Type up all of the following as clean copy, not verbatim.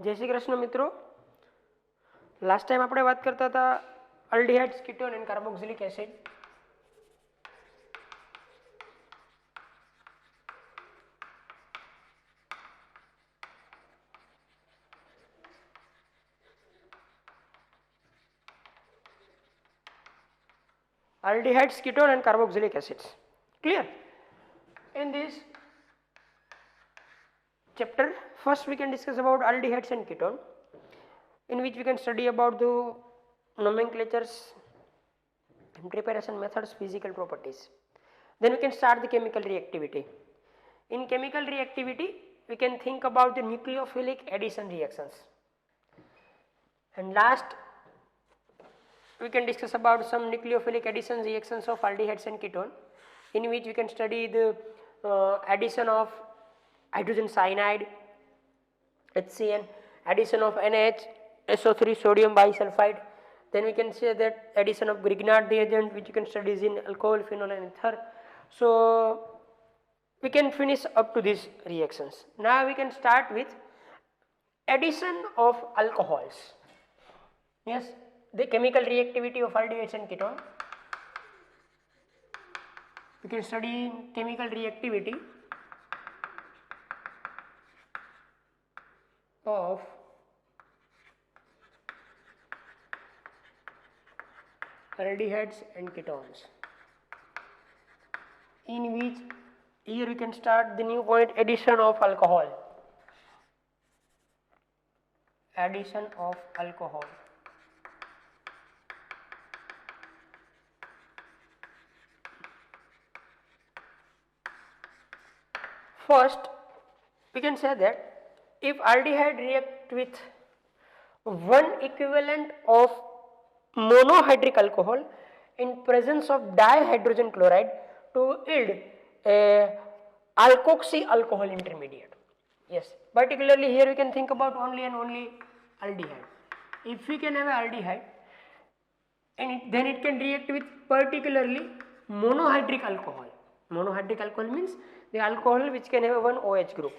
જય શ્રી કૃષ્ણ મિત્રો. Last time આપણે વાત કરતા હતા aldehydes, ketone and carboxylic acid. Aldehydes, ketone and carboxylic acids. Clear? In this chapter, first we can discuss about aldehydes and ketone, in which we can study about the nomenclatures, preparation methods, physical properties. Then we can start the chemical reactivity. In chemical reactivity, we can think about the nucleophilic addition reactions. And last, we can discuss about some nucleophilic addition reactions of aldehydes and ketone, in which we can study the addition of hydrogen cyanide, HCN, addition of NH, SO3 sodium bisulfide. Then we can say that addition of Grignard reagent, which you can study in alcohol, phenol and ether. So we can finish up to these reactions. Now we can start with addition of alcohols. Yes, the chemical reactivity of aldehydes and ketone. We can study chemical reactivity of aldehydes and ketones, in which here we can start the new point, addition of alcohol. Addition of alcohol. First, we can say that if aldehyde react with one equivalent of monohydric alcohol in presence of dihydrogen chloride to yield a alkoxy alcohol intermediate. Yes, particularly here we can think about only and only aldehyde. If we can have aldehyde and then it can react with particularly monohydric alcohol. Monohydric alcohol means the alcohol which can have one OH group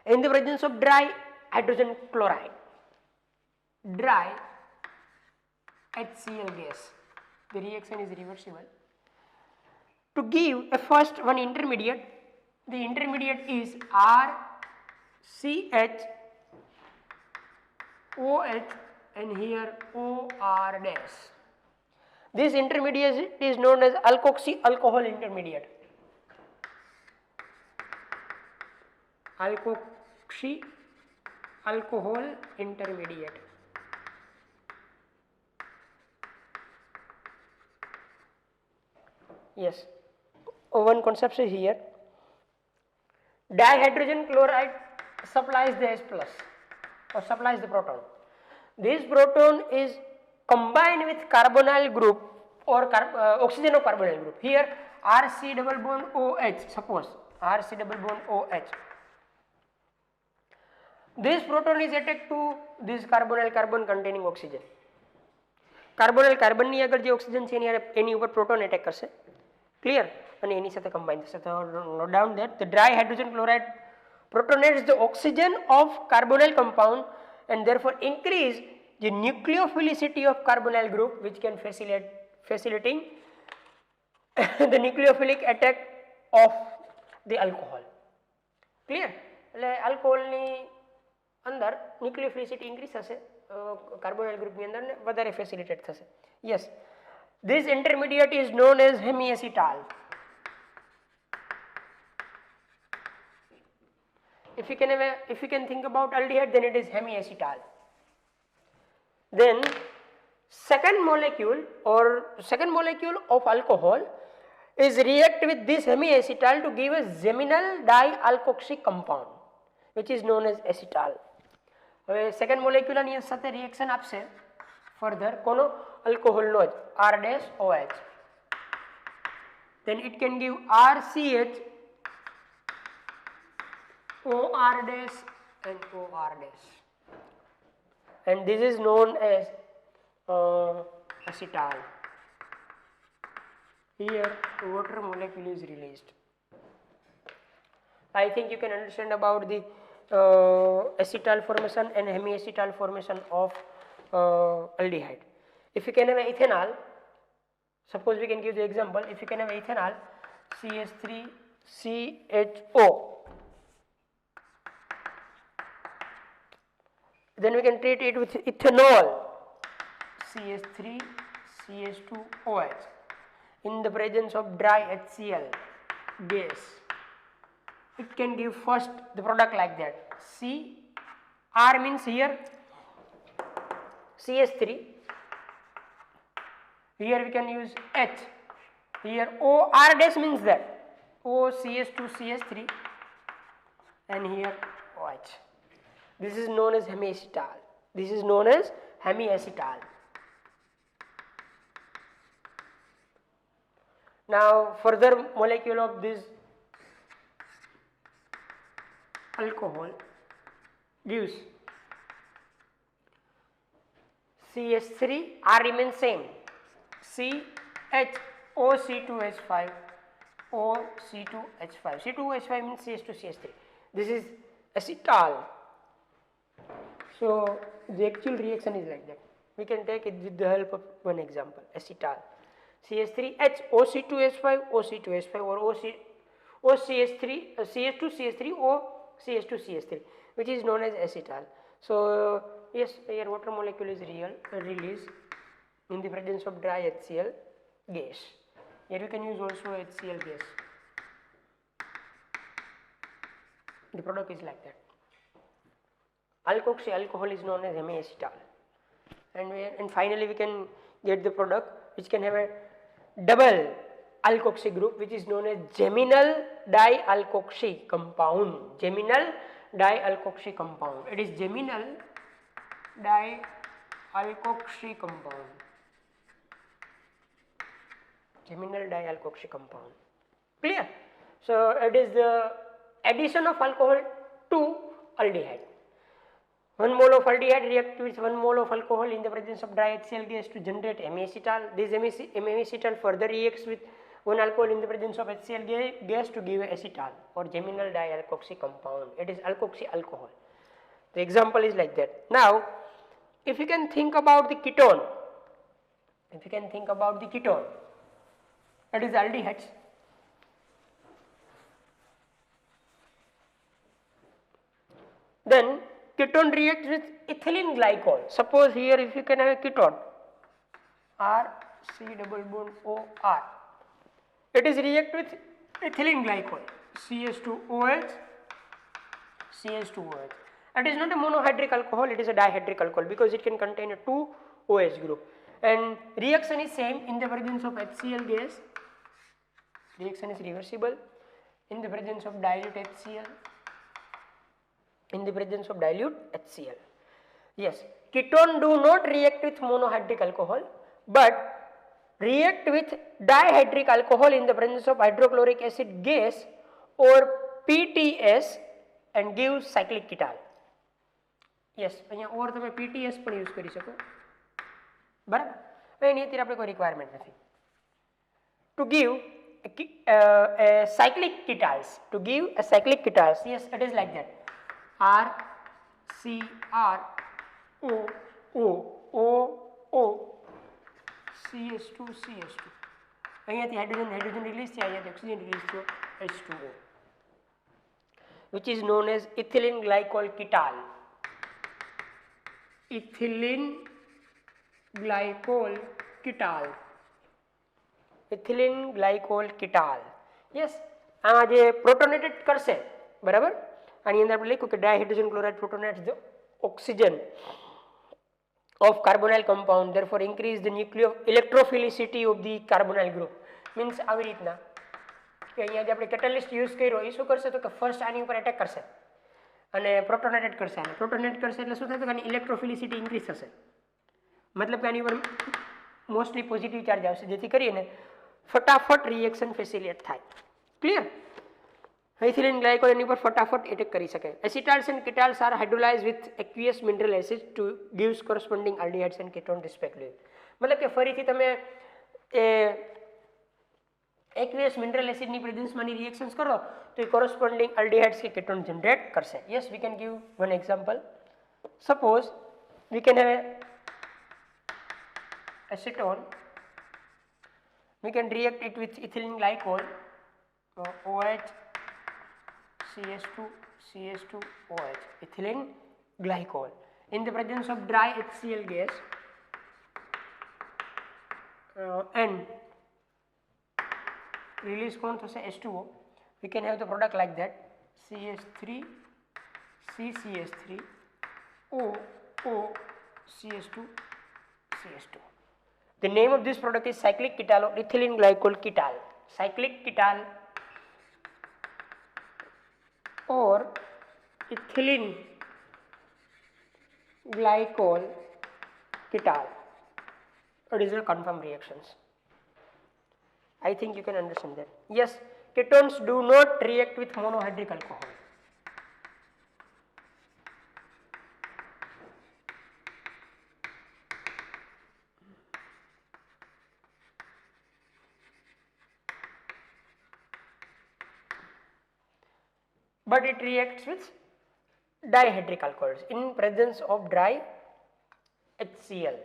in the presence of dry hydrogen chloride, dry HCl gas. The reaction is reversible. To give a first one intermediate, the intermediate is RCH OH and here OR dash. This intermediate is known as alkoxy alcohol intermediate. Alkoxy alcohol intermediate. Yes, one concept is here. Dihydrogen chloride supplies the H plus or supplies the proton. This proton is combined with carbonyl group or oxygen of carbonyl group. Here RC double bond OH, suppose RC double bond OH. This proton is attached to this carbonyl carbon containing oxygen. Carbonyl carbon ની આગળ જે oxygen છે એની ઉપર proton attack કરશે. Clear? અને એની સાથે combine થશે. તો note down that the dry hydrogen chloride protonates the oxygen of carbonyl compound and therefore increase the nucleophilicity of carbonyl group, which can facilitating the nucleophilic attack of the alcohol. Clear? એટલે alcoholની અંદર ન્યુક્લિયોફિલિસિટી increase થશે, કાર્બોનાઇલ ગ્રુપની અંદર વધારે facilitate થશે. Yes, this intermediate is known as hemiacetal. If you can think about aldehyde, then it is hemiacetal. Then second molecule of alcohol is react with this hemiacetal to give a geminal dialkoxy compound, which is known as acetal. હવે second molecule ની સાથે reaction આપશે further કોનો આલ્કોહોલનો જ R dash OH. Then it can give RCH OR dash and OR dash, and this is known as acetal. Here water molecule is released. I think you can understand about the acetal formation and hemiacetal formation of aldehyde. If you can have ethanol, suppose we can give the example, if you can have ethanol CH3CHO, then we can treat it with ethanol CH3CH2OH in the presence of dry HCl gas. It can give first the product like that. R means here CH3, here we can use H, here OR dash means that OCH2CH3 and here OH. This is known as hemiacetal. This is known as hemiacetal. Now further molecule of this alcohol gives CH3, R remains same, CHOC2H5, OC2H5. C2H5 means CH2CH3. This is acetal. So the actual reaction is like that. We can take it with the help of one example, acetal. CH3H, OC2H5, OC2H5 or OCH3, CH2CH3, OCH2CH3, which is known as acetal. So yes, here water molecule is released in the presence of dry HCl gas. Here we can use also HCl gas. The product is like that. Alkoxy alcohol is known as hemiacetal, and finally we can get the product which can have a double alkoxy group, which is known as geminal dialkoxy compound. Geminal dialkoxy compound. It is geminal dialkoxy compound. Geminal dialkoxy compound. Clear? So it is the addition of alcohol to aldehyde. 1 mole of aldehyde reacts with 1 mole of alcohol in the presence of dry HCl gas to generate hemiacetal. This hemiacetal further reacts with 1 alcohol in the presence of HCl gas to give acetal or geminal dialkoxy compound. It is alkoxy alcohol. The example is like that. Now, if you can think about the ketone, that is aldehydes. Then ketone reacts with ethylene glycol. Suppose here if you can have a ketone, R C double bond O R, it is react with ethylene glycol, CH2OH, CH2OH. It is not a monohydric alcohol, it is a dihydric alcohol because it can contain a 2 OH group, and reaction is same in the presence of HCl gas. Reaction is reversible in the presence of dilute HCl. Yes, ketone do not react with monohydric alcohol, but react with dihydric alcohol in the presence of hydrochloric acid gas or PTS and give cyclic ketal. Yes, અહીંયા or તમે PTS પણ use કરી શકો, બરાબર. એની અત્યારે આપણે કોઈ requirement નથી. To give a cyclic ketals, yes, it is like that. R C R O O O O CH2 CH2. અહીંયાથી હાઇડ્રોજન રિલીઝ થયા, અહીંયાથી ઓક્સિજન રિલીઝ થયો H2O, which is known as ethylene glycol ketal. Ethylene glycol ketal. Yes, આ જે પ્રોટોનેટેડ કરશે, બરાબર. આની અંદર આપણે લખ્યું કે dihydrogen chloride protonates the oxygen of carbonyl compound, therefore increase the electrophilicity of the carbonyl group. Means આવી રીતના કે અહીંયા જે આપણે કેટાલિસ્ટ યુઝ કર્યો એ શું કરશે તો કે ફર્સ્ટ આની ઉપર એટેક કરશે અને પ્રોટોનેટેડ કરશે. અને પ્રોટોનેટ કરશે એટલે શું થશે કે આની ઇલેક્ટ્રોફિલિસિટી ઇન્ક્રીઝ થશે, મતલબ કે આની ઉપર મોસ્ટલી પોઝિટિવ ચાર્જ આવશે, જેથી કરીને ફટાફટ રિએક્શન ફેસિલિટેટ થાય. ક્લિયર? Ethylene glycol એની ઉપર ફટાફટ એટેક કરી શકે. Acetals and ketals are hydrolyzed with aqueous mineral acids to gives corresponding aldehydes and ketone respectively. મતલબ કે ફરીથી તમે એ aqueous mineral acid ની પ્રેઝન્સમાંની રિએક્શન્સ કરો તો तो corresponding aldehydes के ketone generate करसे. Yes, we can give one example. Suppose we can have acetone, we can react it with ethylene glycol, OH, CH2, CH2, OH, ethylene glycol. In the presence of dry HCl gas and release कौन थશે H2O, we can have the product like that, CH3, CCH3, O, O, CH2, CH2. The name of this product is cyclic ketal or ethylene glycol ketal. Cyclic ketal or ethylene glycol ketal. It is a confirmed reactions. I think you can understand that. Yes, ketones do not react with monohydric alcohol. But it reacts with dihydric alcohols in presence of dry HCl,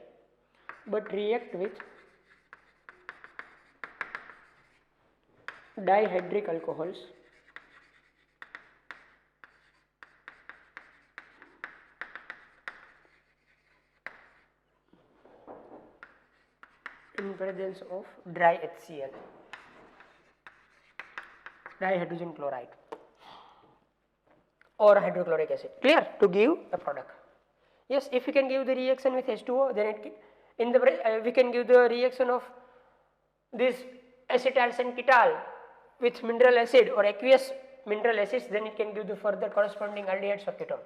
but react with dihydric alcohols in presence of dry HCl, dihydrogen chloride or hydrochloric acid. Clear? To give a product. Yes, if we can give the reaction with H2O, then we can give the reaction of this acetylsen ketal with mineral acid or aqueous mineral acids, then it can give the further corresponding aldehydes or ketone.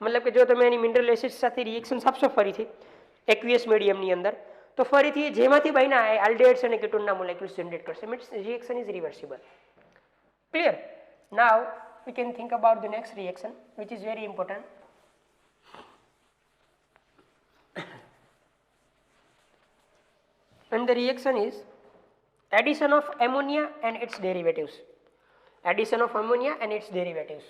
मतलब કે જો તમે એની mineral acid સાથે reaction આપશો ફરીથી aqueous મીડિયમની અંદર તો ફરીથી જેમાંથી બન્યા આલ્ડિહાઇડ્સ અને કેટોનના મોલેક્યુલ્સ જનરેટ કરશે. Means reaction is reversible. Clear? Now we can think about the next reaction, which is very important. And the reaction is addition of ammonia and its derivatives. Addition of ammonia and its derivatives.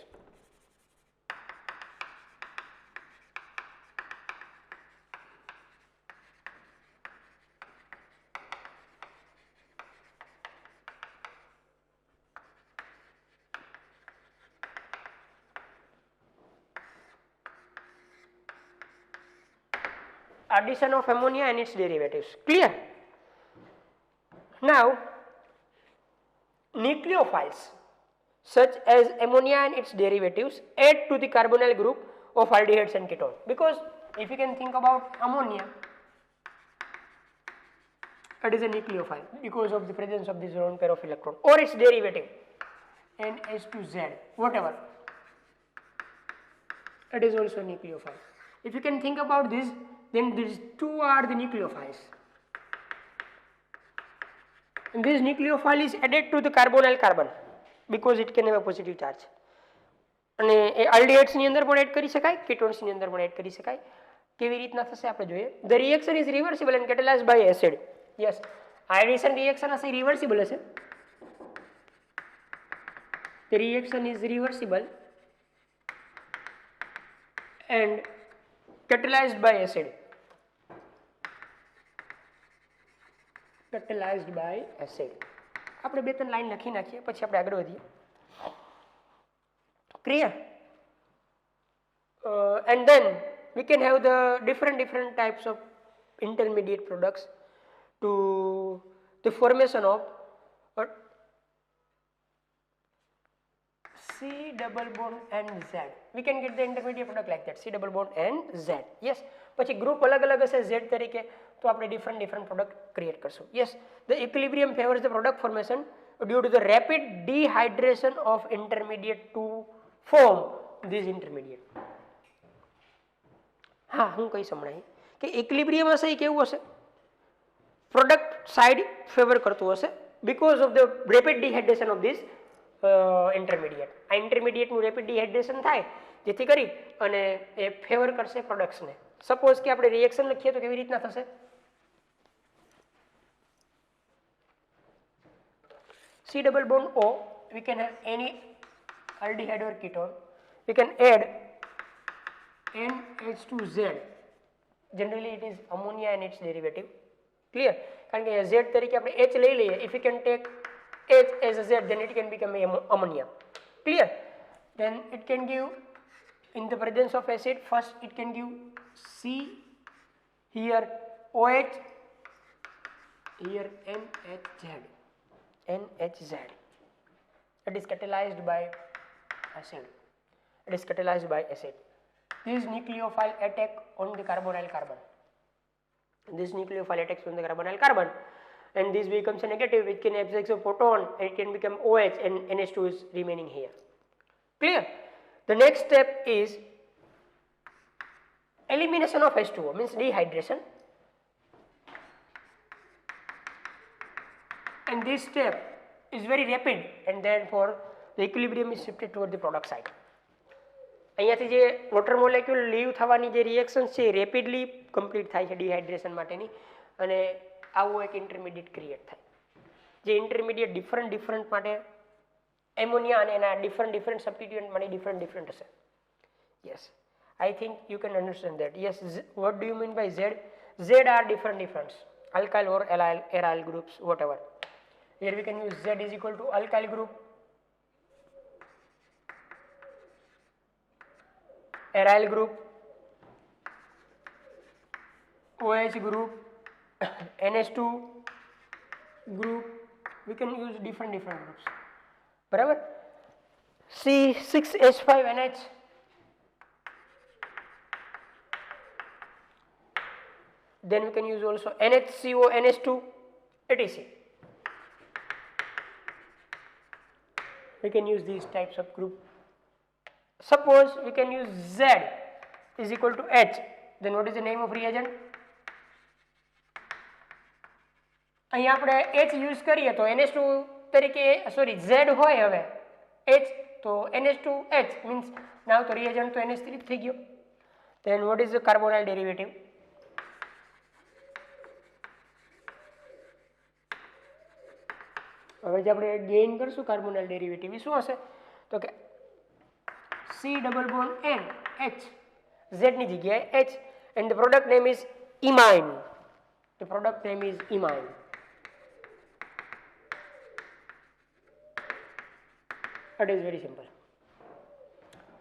Addition of ammonia and its derivatives. Clear? Now, nucleophiles such as ammonia and its derivatives add to the carbonyl group of aldehydes and ketones. Because if you can think about ammonia, it is a nucleophile because of the presence of this lone pair of electron, or its derivative NH2Z, whatever, it is also a nucleophile. If you can think about this, then these two are the nucleophiles. And this nucleophile is added to the carbonyl carbon because it can have a positive charge. અને એ aldehydes ની અંદર પણ add કરી શકાય, ketones ની અંદર પણ add કરી શકાય. કેવી રીતના થશે આપણે જોઈએ. The reaction is reversible and catalyzed by acid. Yes, addition reaction હશે reversible હશે. The reaction is reversible and catalyzed by acid. Catalyzed by acid. આપણે બે ત્રણ લાઈન લખી નાખીએ પછી આપણે આગળ વધીએ. Clear? And then we can have the different types of intermediate products to the formation of C double bond and Z. We can get the intermediate product like that, C double bond and Z. Yes, પછી group અલગ અલગ હશે Z તરીકે તો આપણે different product create કરશું. Yes, the equilibrium favors the product formation due to the rapid dehydration of intermediate to form this intermediate. હા, હું કઈ સંભળાય કે ઇક્વિલિબ્રિયમ હશે એ કેવું હશે? પ્રોડક્ટ સાઇડ ફેવર કરતું હશે because of the rapid dehydration of this intermediate. આ ઇન્ટરમીડિયેટનું રેપિડ ડિહાઇડ્રેશન થાય જેથી કરી અને એ ફેવર કરશે પ્રોડક્ટ્સને. સપોઝ કે આપણે રિએક્શન લખીએ તો કેવી રીતના થશે? C double bond O, we can have any aldehyde or ketone, we can add NH2Z. Generally it is ammonia and its derivative. Clear? કારણ કે Z તરીકે આપણે H લઈ લઈએ. If you can take H as a Z, then it can become ammonia. Clear? Then it can give, in the presence of acid, first it can give C, here OH, here NHZ. It is catalyzed by acid. It is catalyzed by acid. This nucleophile attack on the carbonyl carbon. This nucleophile attacks on the carbonyl carbon, and this becomes a negative, which can absorb a proton, and it can become OH, and NH2 is remaining here. Clear? The next step is elimination of H2O, means dehydration, and this step is very rapid, and therefore the equilibrium is shifted toward the product side. અહીંયાથી જે water molecule leave થવાની જે reaction છે એ rapidly complete થાય છે dehydration માટેની, અને આવું એક ઇન્ટરમીડિયેટ ક્રિએટ થાય. જે ઇન્ટરમીડિયેટ ડિફરન્ટ માટે એમોનિયા અને એના ડિફરન્ટ સબસ્ટિટ્યુઅન્ટ માટે ડિફરન્ટ હશે. Yes, I think you can understand that. Yes, what do you mean by Z? Z are different alkyl or aryl groups, whatever. Here we can use Z is equal to alkyl group, aryl group, OH group, NH2 group. We can use different groups. बराबर? C6H5NH, then we can use also NHCO, NH2, etc. We can use these types of group. Suppose we can use Z is equal to H, then what is the name of reagent? અહીંયા આપણે H use કરીએ તો NH2 તરીકે, sorry, Z હોય હવે H, તો NH2H means now the reagent તો NH3 થઈ ગયો. Then what is the carbonyl derivative? હવે જે આપણે ગેઇન કરશું કાર્બોનાઇલ ડેરિવેટિવ એ શું હશે? તો કે C double bond N H, Z ની જગ્યાએ H, and the product name is imine. The product name is imine. That is very simple.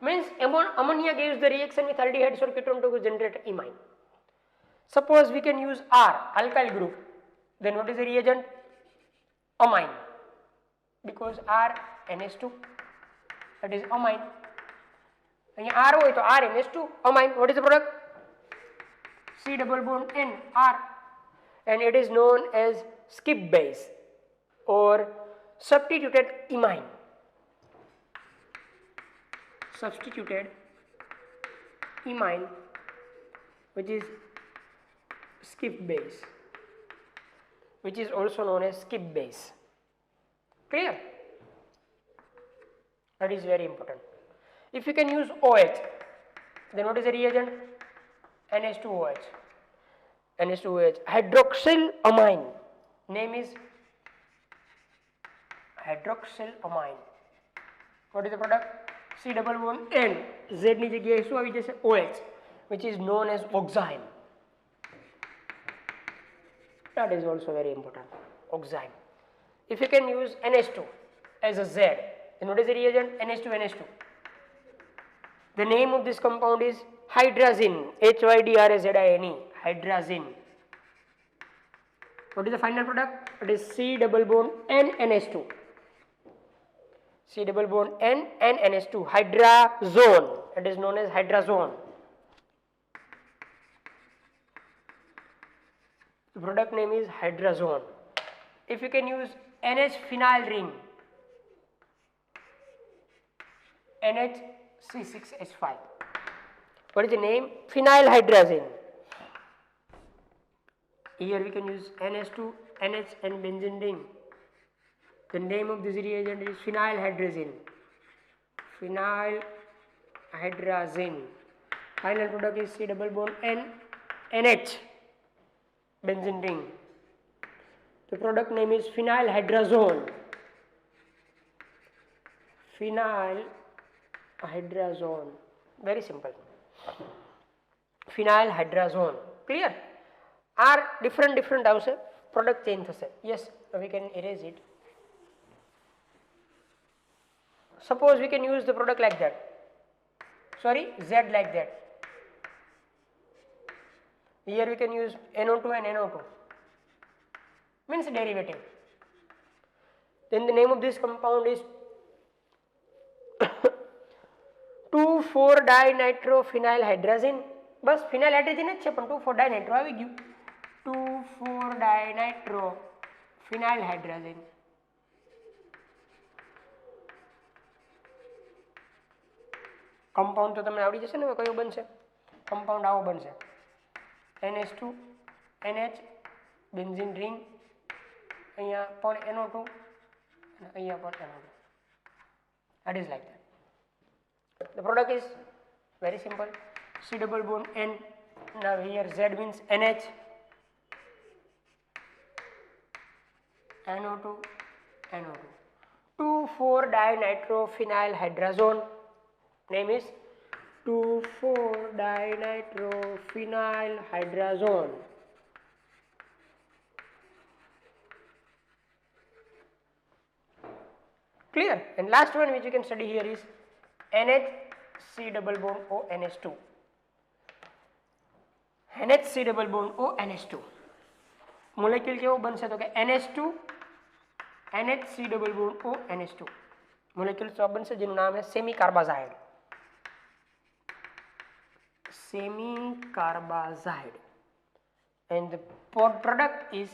Means ammonia gives the reaction with aldehydes or ketone to generate imine. Suppose we can use R, alkyl group, then what is the reagent? Amine, because R NH2, that is amine. અહીંયા R હોય તો R NH2 amine. What is the product? C double bond N R, and it is known as skip base or substituted imine. Substituted imine, which is skip base, which is also known as skip base. Clear? That is very important. If you can use OH, then what is the reagent? NH2OH. NH2OH. Hydroxyl amine. Name is hydroxyl amine. What is the product? C double bond N. Z ની જગ્યાએ શું આવી જશે? OH, which is known as oxime. That is also very important. Oxime. If you can use NH2 as a Z, then what is the reagent? NH2NH2. The name of this compound is hydrazine. HYDRAZINE. Hydrazine. What is the final product? It is C double bond N NH2. C double bond N and NH2. Hydrazone. It is known as hydrazone. The product name is hydrazone. If you can use NH phenyl ring, NHC6H5. What is the name? Phenyl hydrazine. Here we can use NH2, NH and benzene ring. The name of this reagent is phenyl hydrazine. Phenyl hydrazine. Final product is C double bond N, NH, benzene ring. The product name is phenyl hydrazone. Phenyl hydrazone, very simple, phenyl hydrazone. Clear? Are different આવશે, product change થશે. Yes, we can erase it. Suppose we can use the product like that, sorry, Z like that. Here we can use NO2 and NO2, means derivative. Then the name of this compound is 2,4-dinitrophenylhydrazine. Bus phenyl hydrogen જ છે પણ 2,4-dinitro આવી ગયું. 2,4-dinitrophenylhydrazine. Compound તો તમને આવડી જશે ને કયો બનશે? કમ્પાઉન્ડ આવો બનશે, NH2 NH બેન્ઝીન રિંગ, અહીંયા પણ NO2 અને અહીંયા પણ NO2. That is like that. The product is very simple, C double bond N. Now here Z means NH, NO2 NO2. 2,4-dinitrophenylhydrazone. Name is 2,4-dinitrophenylhydrazone. Clear? And last one which you can study here is NHC double bond O NH2. NHC double bond O NH2. Molecule કેવો બનશે તો કે NH2 NHC double bond O NH2. Molecule શું બનશે જેનું નામ છે semi કાર્બાઝાઇડ. Semi carbazide, and the product is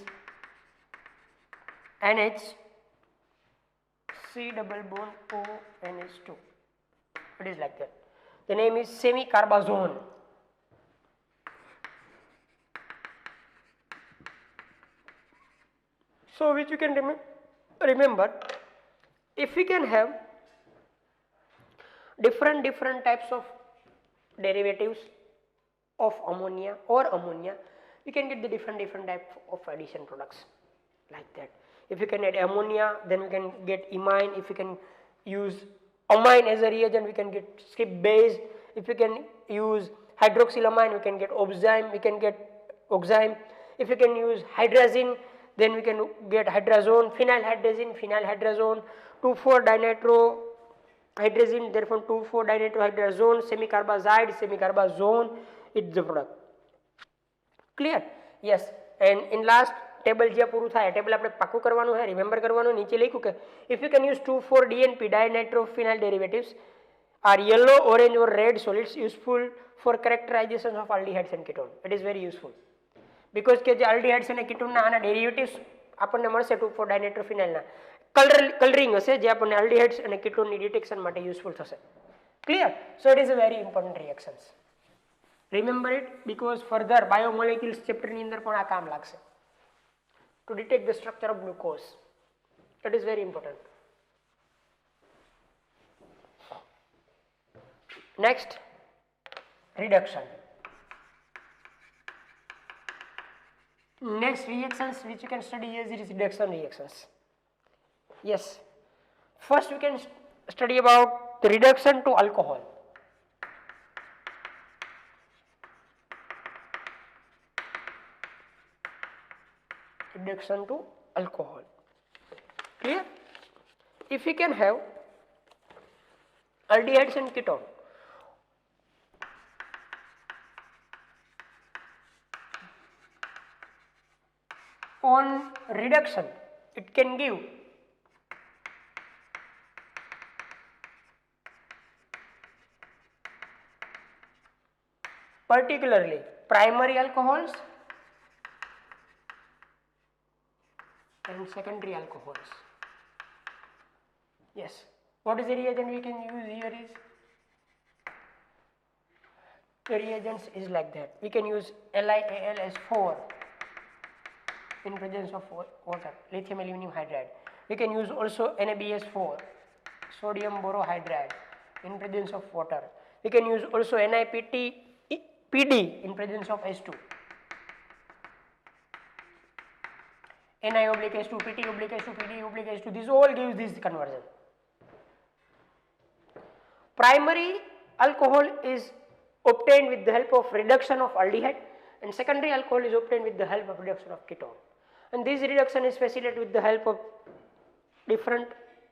NHC double bond O NH2. It is like that. The name is semi carbazone. So which you can remember, if we can have different types of derivatives of ammonia or ammonia, you can get the different type of addition products like that. If you can add ammonia, then we can get imine. If you can use amine as a reagent, we can get skip base. If you can use hydroxylamine, we can get oxime. We can get oxime. If you can use hydrazine, then we can get hydrazone, phenylhydrazone, 2,4-dinitro-hydrazine, therefore 2,4-dinitrohydrazone, semicarbazide, it's the product. Clear? Yes. And in last table જે પૂરું થાય table આપણે પાકું કરવાનું છે, remember કરવાનું. નીચે લખ્યું કે if you can use 2,4-DNP dinitrophenyl derivatives are yellow, orange or red solids useful for characterization of aldehydes and ketone. It is very useful because કે જે aldehydes અને ketone ના આના derivatives આપણને મળશે 2,4-dinitrophenyl ના કલરિંગ હશે જે આપણને aldehydes અને ketone ની ડિટેક્શન માટે યુઝફુલ થશે. Clear? So it is a very important reactions. Remember it because further biomolecules chapter ની અંદર પણ આ કામ લાગશે to detect the structure of glucose. That is very important. Next, reduction. Next reactions which you can study is reduction reactions. Yes. First we can study about the reduction to alcohol. Reduction to alcohol. Clear? If we can have aldehydes and ketone, on reduction it can give particularly primary alcohols and secondary alcohols. Yes. What is the reagent we can use here is, the reagents is like that. We can use LiAlS4 in presence of water, lithium aluminum hydride. We can use also NaBS4, sodium borohydride, in presence of water. We can use also NiPd in presence of H2. Ni/H2, Pt/H2, Pd/H2, this all gives this conversion. Primary alcohol is obtained with the help of reduction of aldehyde, and secondary alcohol is obtained with the help of reduction of ketone. And this reduction is facilitated with the help of different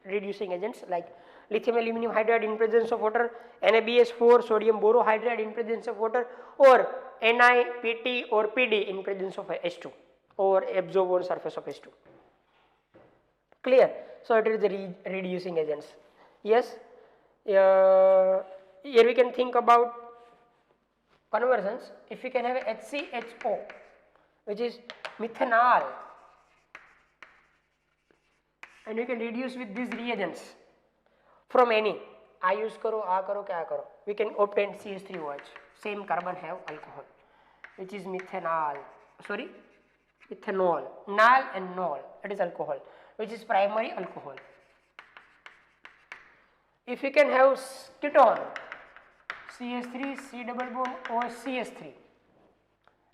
reducing agents like lithium aluminum hydride in presence of water, NaBH4, sodium borohydride in presence of water, or NiPT or PD in presence of H2 or absorb on surface of H2. Clear? So it is the reducing agents. Yes. Here we can think about conversions. If we can have HCHO, which is methanol, and we can reduce with these reagents from any, I use karo, a karo, kya karo, we can obtain CH3OH, same carbon have alcohol, which is methanol, nal and nol, it is alcohol, which is primary alcohol. If we can have ketone, CH3, C double bond or CH3,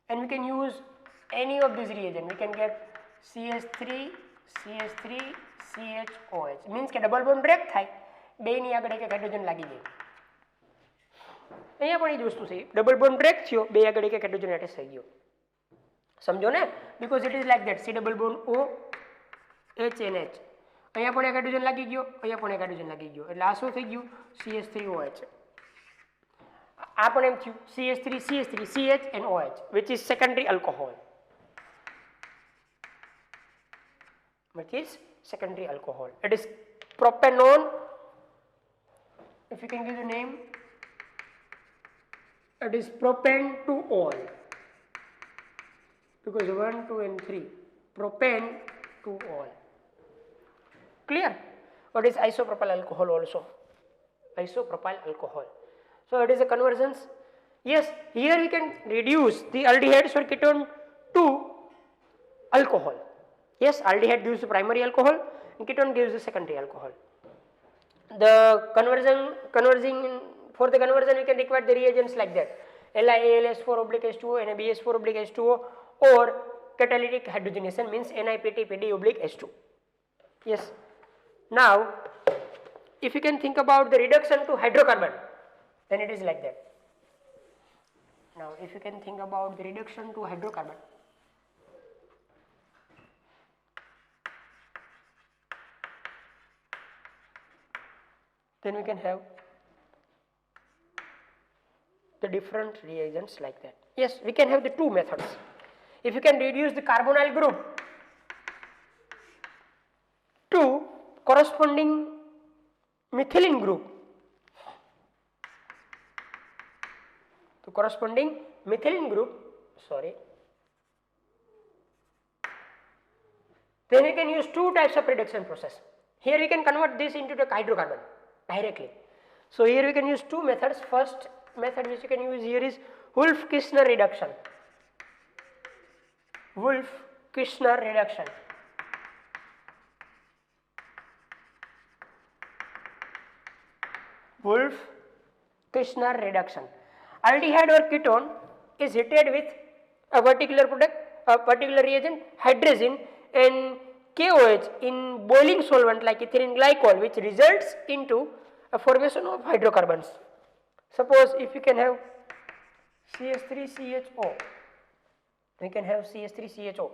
and we can use any of these reagent, we can get CH3, CH3, CHOH, means કે double bond break થાય, બેની આગળ એક hydrogen લાગી જાય. અહીંયા પણ એ જ વસ્તુ છે, ડબલ બોન્ડ બ્રેક થયો, બે આગળ એક હાઇડ્રોજન એટેચ થઈ ગયો. સમજો ને, because it is like that, C double bond O H N H, અહીંયા પણ એક હાઇડ્રોજન લાગી ગયો, અહીંયા પણ એક હાઇડ્રોજન લાગી ગયો, એટલે આ શું થઈ ગયું, CH3OH. આ પણ એમ થયું, CH3 CH3 CH and OH, which is secondary alcohol, which is secondary alcohol. It is propanone, if you can give the name, it is propan-2-ol, because 1, 2 and 3, propan-2-ol. Clear? What is isopropyl alcohol also? Isopropyl alcohol. So it is a conversions. Yes, here we can reduce the aldehydes or ketone to alcohol. Yes, aldehyde gives the primary alcohol and ketone gives the secondary alcohol. The for the conversion we can require the reagents like that, LiAlS4/H2O, NaBH4/H2O, or catalytic hydrogenation, means NiPT/PD/H2. Yes. Now, if you can think about the reduction to hydrocarbon, then it is like that. Now, if you can think about the reduction to hydrocarbon, then we can have the different reagents like that. Yes, we can have the two methods. If you can reduce the carbonyl group to corresponding methylene group, then we can use two types of reduction process. Here we can convert this into the hydrocarbon directly. So here we can use two methods. First method which you can use here is Wolff-Kishner reduction. Wolff-Kishner reduction. Wolff-Kishner reduction. Aldehyde or ketone is heated with a particular product, a particular reagent, hydrazine, and KOH in boiling solvent like ethylene glycol, which results into a formation of hydrocarbons. Suppose if you can have CH3CHO, we can have CH3CHO,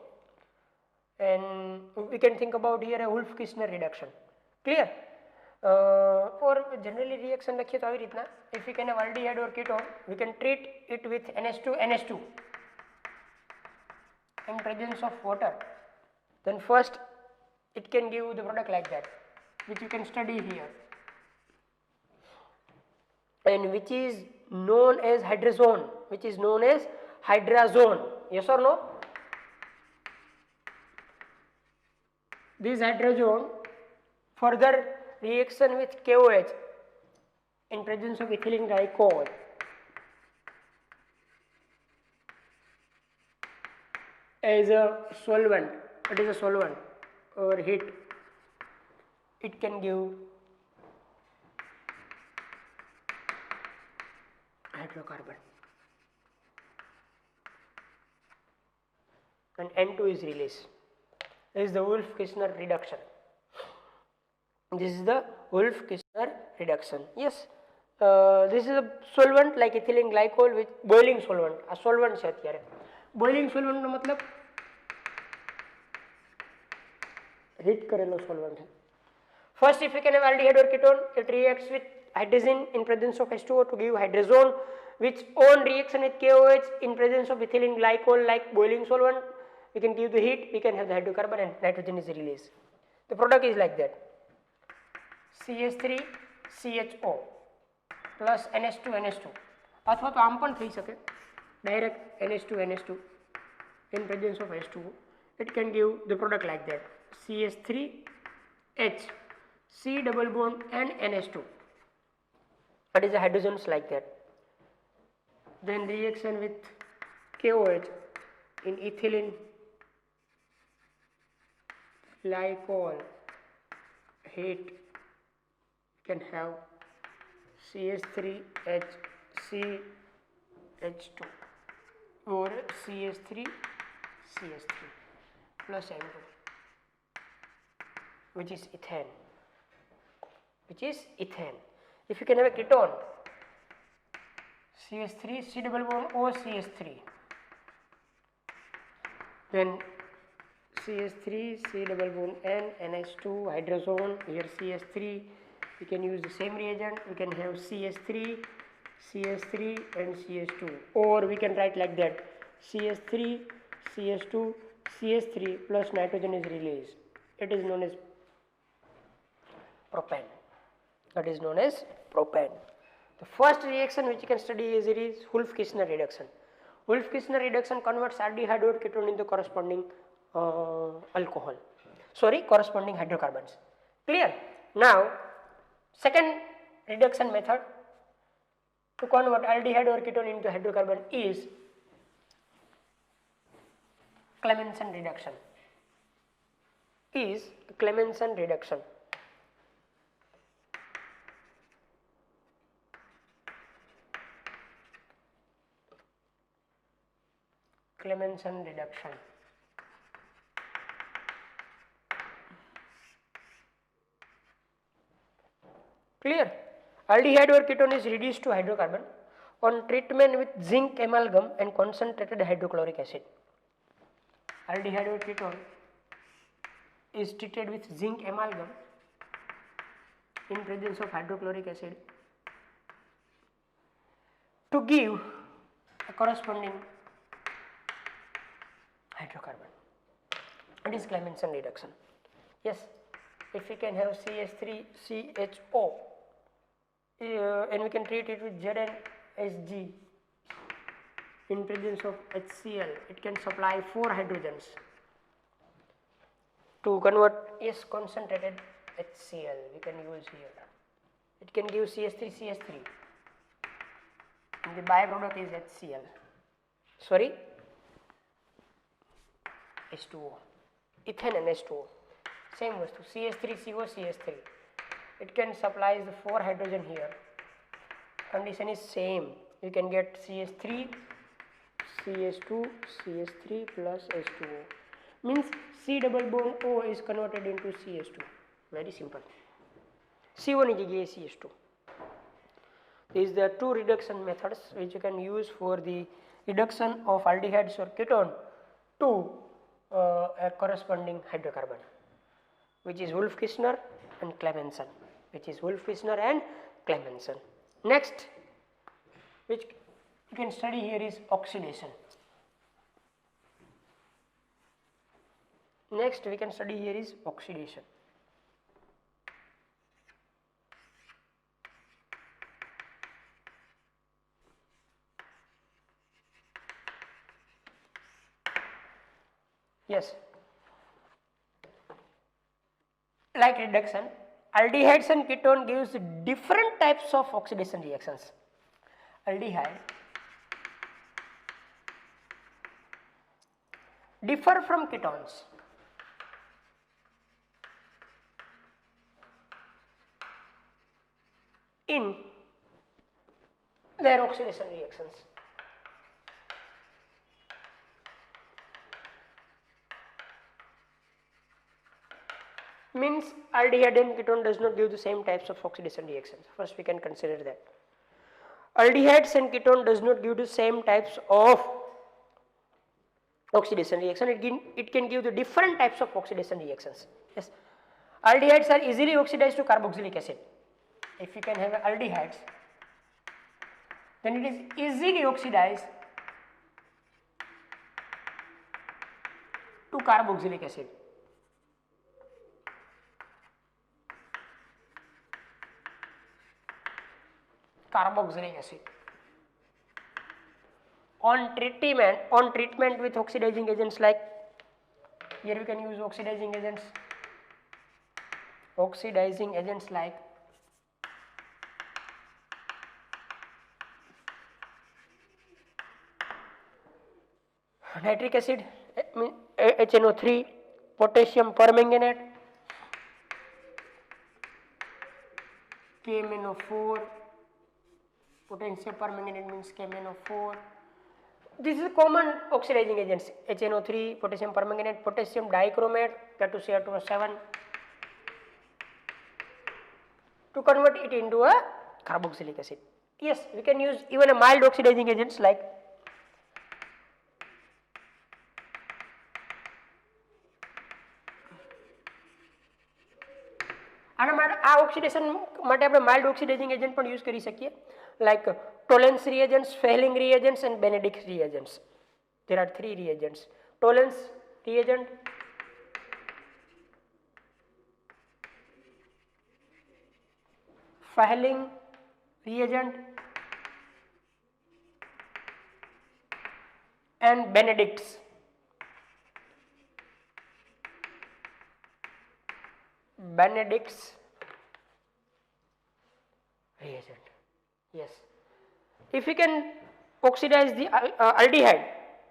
and we can think about here a Wolff-Kishner reduction. Clear? For generally reaction લખીએ તો આવી રીતના, if we can have aldehyde or ketone, we can treat it with NH2 in presence of water. Then first it can give the product like that, which you can study here, and which is known as hydrazone, yes or no? This hydrazone further reaction with KOH in presence of ethylene glycol as a solvent, it is a solvent, or heat, it can give hydrocarbon, and N2 is released. This is the Wolff-Kishner reduction. This is the Wolff-Kishner reduction. Yes. this is a solvent like ethylene glycol with boiling solvent. આ solvent છે અત્યારે. boiling solvent નો મતલબ heat करेलो solvent है. First, if we can have aldehyde or ketone, it reacts with hydrogen in presence of H2O to give hydrazone, which on reaction with KOH in presence of ethylene glycol like boiling solvent, we can give the heat, we can have the hydrocarbon and nitrogen is released. The product is like that. CH3 CHO plus NH2 NH2 अथवा तो आम पण થઈ શકે direct NH2 NH2 in presence of H2O. It can give the product like that. CH3H C double bond and NH2. That is the hydrogens like that. Then reaction with KOH in ethylene glycol heat can have CH3H CH2 or CH3 CH3 plus N2, which is ethane. If you can have a ketone, CH3 C double bond O CH3, then CH3 C double bond N NH2 hydrazone, here CH3, we can use the same reagent, we can have CH3 CH3 and CH2, or we can write like that, CH3 CH2 CH3 plus nitrogen is released. It is known as propane. That is known as propane. The first reaction which you can study is Wolff-Kishner reduction. Wolff-Kishner reduction converts aldehyde or ketone into corresponding corresponding hydrocarbons. Clear? Now, second reduction method to convert aldehyde or ketone into hydrocarbon is Clemmensen reduction. Clemmensen reduction. Clemmensen reduction. Clear? Aldehyde or ketone is reduced to hydrocarbon on treatment with zinc amalgam and concentrated hydrochloric acid. Aldehyde or ketone is treated with zinc amalgam in presence of hydrochloric acid to give a corresponding hydrocarbon. It is Clemmensen reduction. Yes, if we can have CH3CHO and we can treat it with ZnHG in presence of HCl, it can supply 4 hydrogens to convert concentrated HCl. We can use here. It can give CH3CH3 and the byproduct is HCl. Sorry, H2O, ethane and H2O, same vastu, CH3CO CH3. It can supply the 4 hydrogen here. Condition is same. You can get CH3 CH2 CH3 plus H2O. Means C double bond O is converted into CH2. Very simple. CO ની જગ્યાએ CH2. These are the 2 reduction methods which you can use for the reduction of aldehydes or ketone to a corresponding hydrocarbon, which is Wolff-Kishner and Clemmensen. Next, which you can study here is oxidation. Yes, like reduction, aldehydes and ketone gives different types of oxidation reactions. Aldehyde differ from ketones in their oxidation reactions. Means aldehyde and ketone does not give the same types of oxidation reactions. First we can consider that. aldehydes and ketone does not give the same types of oxidation reaction. It can give the different types of oxidation reactions. Yes, aldehydes are easily oxidized to carboxylic acid. If you can have aldehydes, then it is easily oxidized to carboxylic acid. Carboxylic acid. On treatment with oxidizing agents, like here we can use oxidizing agents like nitric acid, HNO3, potassium permanganate, KMnO4, potassium permanganate means KMnO4. This is common oxidizing agents: HNO3, potassium permanganate, potassium dichromate, K2Cr2O7, to convert it into a carboxylic acid. Yes, we can use even a mild oxidizing agents like આ oxidation માટે આપણે mild oxidising agent પણ use કરી શકીએ, like Tollens reagents, Fehling reagents and Benedict's reagents. There are 3 reagents: Tollens reagent, Fehling reagent and Benedict's reagent. Yes, if we can oxidize the aldehyde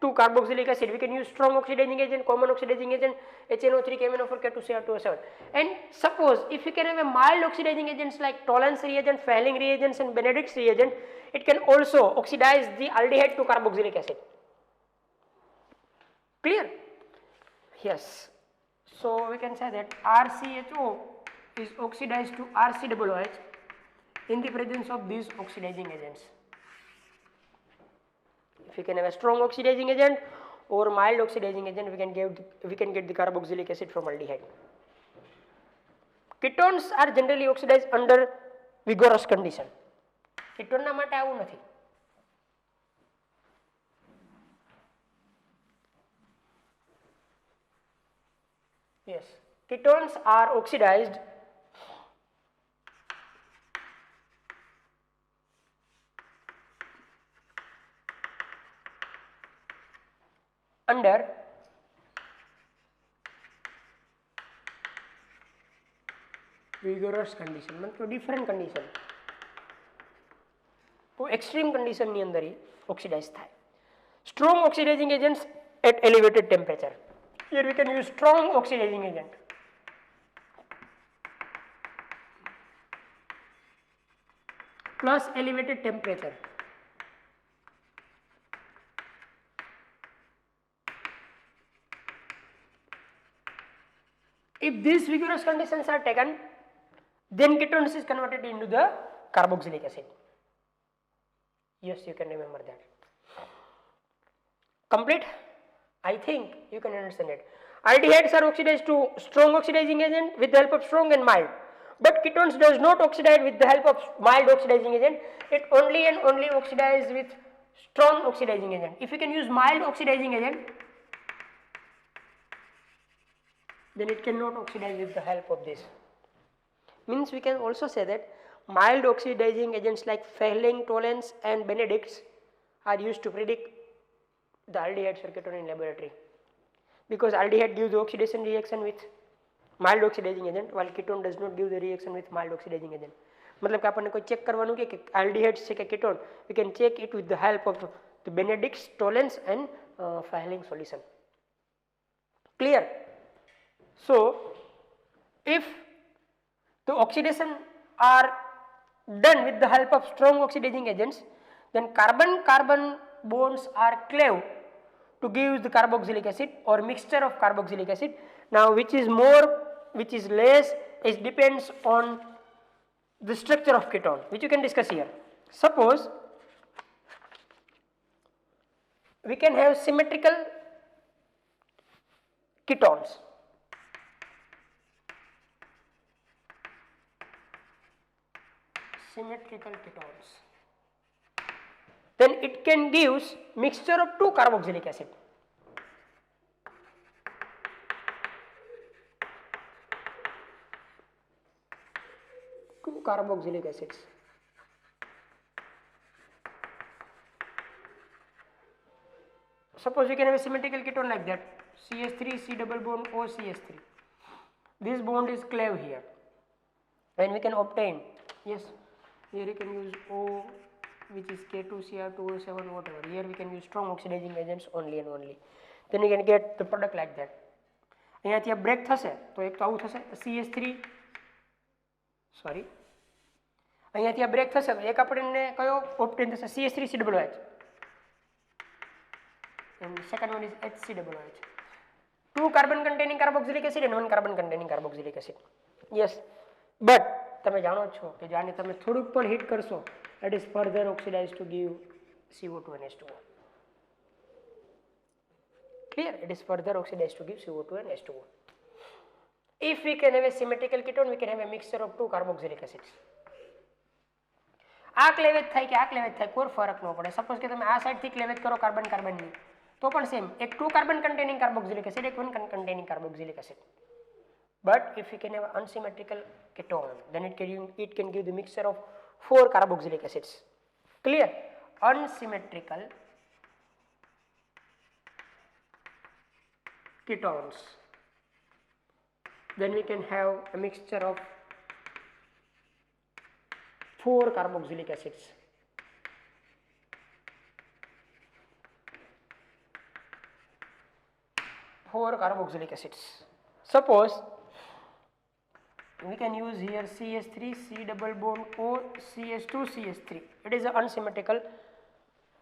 to carboxylic acid, we can use strong oxidizing agent, common oxidizing agent, HNO3, KMnO4, K2Cr2O7. And suppose if we can have a mild oxidizing agents like Tollens reagent, Fehling reagents and Benedict's reagent, it can also oxidize the aldehyde to carboxylic acid. Clear? Yes. So we can say that RCHO is oxidized to RCOOH in the presence of these oxidizing agents. If we can have a strong oxidizing agent or mild oxidizing agent, we can get the carboxylic acid from aldehyde. Ketones are generally oxidized under vigorous condition. Ketone ના માટે આવું નથી. Yes, ketones are oxidized under vigorous condition, मतलब different condition. तो extreme condition ની અંદર oxidize થાય. Strong oxidizing agents at elevated temperature. Here we can use strong oxidizing agent. Plus elevated temperature. If these vigorous conditions are taken, then ketones is converted into the carboxylic acid. Yes, you can remember that. Complete? I think you can understand it. Aldehydes are oxidized to strong oxidizing agent with the help of strong and mild. But ketones does not oxidize with the help of mild oxidizing agent. It only and only oxidizes with strong oxidizing agent. If you can use mild oxidizing agent, then it cannot oxidize with the help of this. Means we can also say that mild oxidizing agents like Fehling, Tollens and Benedict's are used to predict the aldehyde ketone in laboratory, because aldehyde gives the oxidation reaction with mild oxidizing agent while ketone does not give the reaction with mild oxidizing agent. मतलब कि आपने कोई check करवानुं कि aldehyde છે કે ketone, we can check it with the help of the Benedict's, Tollens and Fehling solution. Clear? So if the oxidation are done with the help of strong oxidizing agents, then carbon-carbon bonds are cleaved to give the carboxylic acid or mixture of carboxylic acid. Now which is more, which is less, it depends on the structure of ketone, which you can discuss here. Suppose we can have symmetrical ketones. Symmetrical ketones. Then it can give mixture of two carboxylic acid. Two carboxylic acids. Suppose we can have a symmetrical ketone like that, CH3 C double bond O CH3. This bond is cleaved here, and we can obtain, yes, here you can use O, which is K2Cr2O7, whatever. Here we can use strong oxidizing agents only and only. Then we can get the product like that. અહીંયાથી આ break થશે તો એક તો આવું થશે CH3, sorry અહીંયાથી આ બ્રેક થશે તો એક આપણને કયો ઓપ્ટેન થશે CH3COOH, and second one is HCOOH. Two carbon containing carboxylic acid and one carbon containing carboxylic acid. Yes, but તમે જાણો છો કે જો આને તમે થોડુંક પણ હીટ કરશો, it is further oxidized to give CO2 and H2O. Clear? It is further oxidized to give CO2 and H2O. If we can have a symmetrical ketone, we can have a mixture of two carboxylic acids. આ ક્લેવેજ થાય કે આ ક્લેવેજ થાય કોઈ ફરક ન પડે. Suppose કે તમે આ સાઈડથી ક્લેવેજ કરો કાર્બન કાર્બનની તો પણ સેમ, એક two carbon containing carboxylic acid, એક one containing carboxylic acid. But if we can have an unsymmetrical ketone, then it can give the mixture of four carboxylic acids. Clear? Unsymmetrical ketones. Then we can have a mixture of four carboxylic acids. Four carboxylic acids. Suppose we can use here CH3 C double bond O CH2 CH3. It is an unsymmetrical,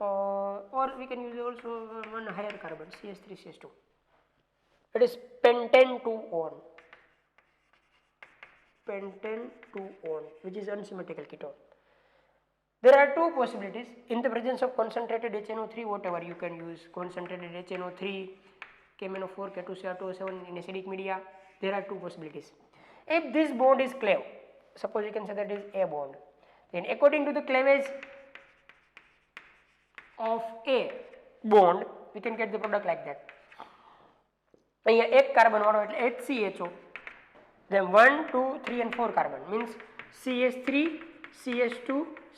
or we can use also one higher carbon CH3 CH2. It is pentane 2-on. Pentane 2-on, which is unsymmetrical ketone. There are two possibilities. In the presence of concentrated HNO3, whatever you can use, concentrated HNO3, KMNO4, K2Cr2O7 in acidic media, there are two possibilities. If this bond is cleaved, suppose you can say that is A bond, then according to the cleavage of A bond, we can get the product like that. અહીંયા એક carbon વાળો એટલે HCHO, then 1 2 3 and 4 carbon means CH3 CH2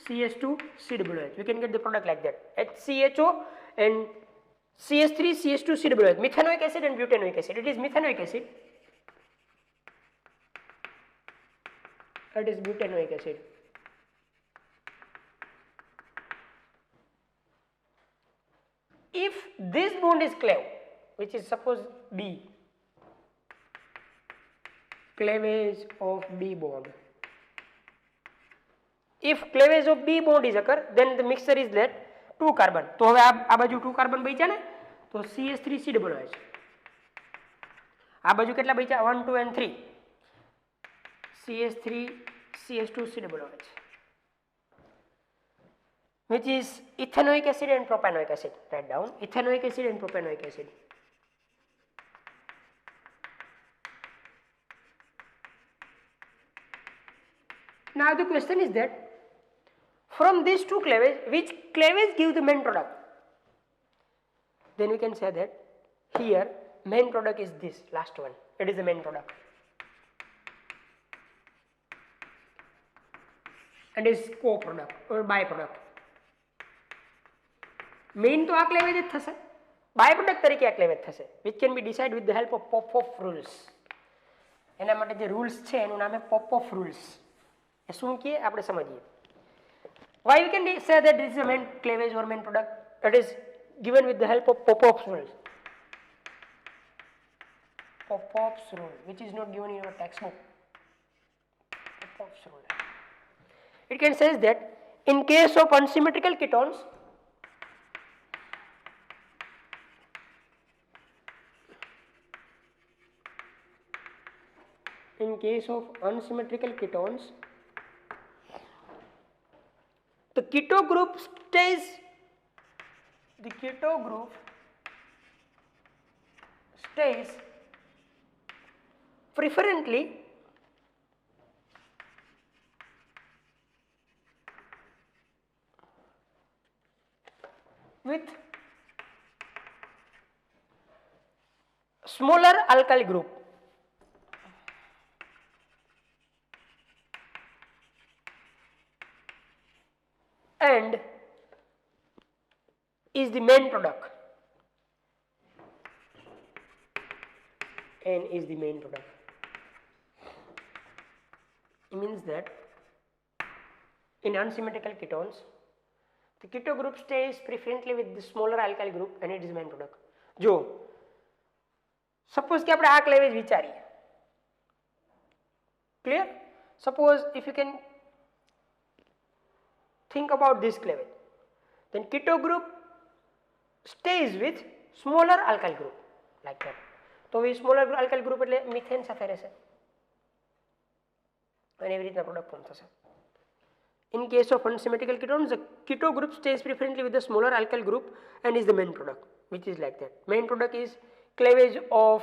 CH2 COOH. We can get the product like that, HCHO and CH3 CH2 COOH, methanoic acid and butanoic acid. It is methanoic acid, it is butanoic acid. If this bond is cleaved, which is suppose B, cleavage of B bond. If cleavage of B bond is occur, then the mixture is that 2 carbon. તો હવે આ બાજુ 2 carbon બચ્યા ને, તો CH3 COOH. આ બાજુ કેટલા બચ્યા? 1 2 and 3, CH3 CH2 COOH, which is ethanoic acid and propanoic acid. Write down ethanoic acid and propanoic acid. Now the question is that from these two cleavage, which cleavage give the main product? Then we can say that here main product is this last one, it is the main product, and is co-product or byproduct. Main તો આ ક્લેવેજ જ થશે, બાયપ્રોડક્ટ તરીકે આ ક્લેવેજ થશે, which can be decided with the help of Popov rules. એના માટે જે રૂલ્સ છે એનું નામ છે Popov rules. એ શું કહે આપણે સમજીએ. Why we can say that this is a main cleavage or main product? It is given with the help of Popov's rule. Popov's rule, which is not given in your textbook. Popov's rule. It can say that in case of unsymmetrical ketones, the keto group stays the keto group stays preferentially with smaller alkyl group and is the main product and is the main product. It means that in unsymmetrical ketones the keto group stays preferentially with the smaller alkyl group and it is the main product. જો suppose કે આપણે આ ક્લેવેજ વિચારીએ, clear? Suppose if you can think about this cleavage, then keto group stays with smaller alkyl group like that. તો એ smaller alkyl group એટલે methane સાથે રહેશે અને એવી રીતના પ્રોડક્ટ ફોર્મ થશે. In case of unsymmetrical ketones, the keto group stays preferentially with the smaller alkyl group and is the main product, which is like that. Main product is cleavage of